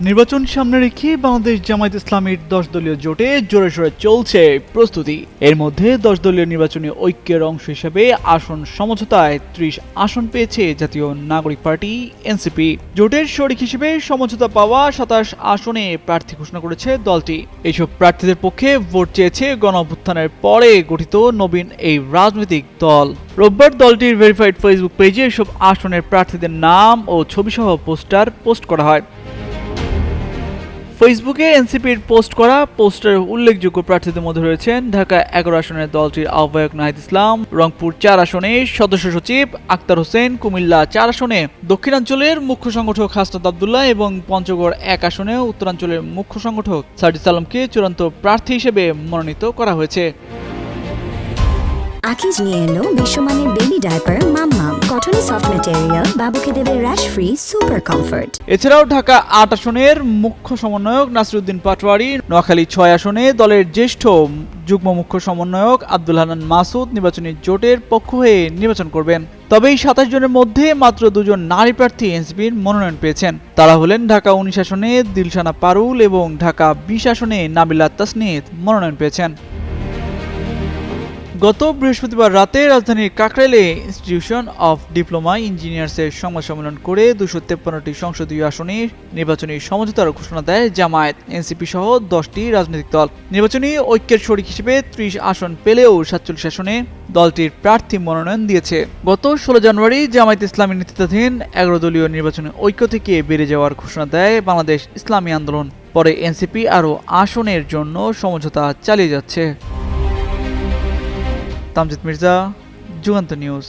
নির্বাচন সামনে রেখে বাংলাদেশ জামায়াত ইসলামীর 10 দলীয় জোটে জোরে সোরে চলছে প্রস্তুতি। এর মধ্যে 10 দলীয় নির্বাচনী ঐক্যের অংশ হিসেবে আসন সমঝোতায় 30 আসন পেয়েছে জাতীয় নাগরিক পার্টি এনসিপি। জোটের শরিক হিসেবে সমঝোতা পাওয়া 27 আসনে প্রার্থী ঘোষণা করেছে দলটি। এইসব প্রার্থীদের পক্ষে ভোট চেয়েছে গণঅভ্যুত্থানের পরে গঠিত নবীন এই রাজনৈতিক দল। রোববার দলটির ভেরিফাইড ফেসবুক পেজে এসব আসনের প্রার্থীদের নাম ও ছবিসহ পোস্টার পোস্ট করা হয়। ফেসবুকে এনসিপির পোস্ট করা পোস্টারে উল্লেখযোগ্য প্রার্থীদের মধ্যে রয়েছেন ঢাকা 11 আসনের দলটির আহ্বায়ক নাহিদ ইসলাম, রংপুর 4 আসনে সদস্য সচিব আক্তার হোসেন, কুমিল্লা 4 আসনে দক্ষিণাঞ্চলের মুখ্য সংগঠক হাসনাত আব্দুল্লাহ এবং পঞ্চগড় 1 আসনে উত্তরাঞ্চলের মুখ্য সংগঠক সার্জিস আলমকে চূড়ান্ত প্রার্থী হিসেবে মনোনীত করা হয়েছে। আকিজ নিয়ে এলো বিশ্বমানের বেবি ডায়াপার মাম্মাম, কটনে সফট ম্যাটেরিয়াল, বাবুকে দেবে র্যাশ ফ্রি সুপার কমফর্ট। এছাড়াও ঢাকা 8 আসনের মুখ্য সমন্বয়ক নাসিরউদ্দিন পাটোয়ারি, নোয়াখালী 6 আসনে দলের জ্যেষ্ঠ যুগ্ম মুখ্য সমন্বয়ক আব্দুল হান্নান মাসুদ নির্বাচনী জোটের পক্ষ হয়ে নির্বাচন করবেন। তবে এই 27 জনের মধ্যে মাত্র 2 জন নারী প্রার্থী এনসিপির মনোনয়ন পেয়েছেন। তারা হলেন ঢাকা 19 আসনে দিলশানা পারুল এবং ঢাকা 20 আসনে নাবিলা তাসনিত মনোনয়ন পেয়েছেন। গত বৃহস্পতিবার রাতে রাজধানীর কাকরাইলে ইনস্টিটিউশন অফ ডিপ্লোমা ইঞ্জিনিয়ার্সের সংবাদ সম্মেলন করে 253টি সংসদীয় আসনে নির্বাচনী সমঝোতার ঘোষণা দেয় জামায়াত, এনসিপি সহ 10টি রাজনৈতিক দল। নির্বাচনী ঐক্যের শরিক হিসেবে 30 আসন পেলেও 47 আসনে দলটির প্রার্থী মনোনয়ন দিয়েছে। গত 16 জানুয়ারি জামায়াত ইসলামীর নেতৃত্বাধীন 11 দলীয় নির্বাচনী ঐক্য থেকে বেড়ে যাওয়ার ঘোষণা দেয় বাংলাদেশ ইসলামী আন্দোলন। পরে এনসিপি আরও আসনের জন্য সমঝোতা চালিয়ে যাচ্ছে। তামজিদ মির্জা, যুগান্ত নিউজ।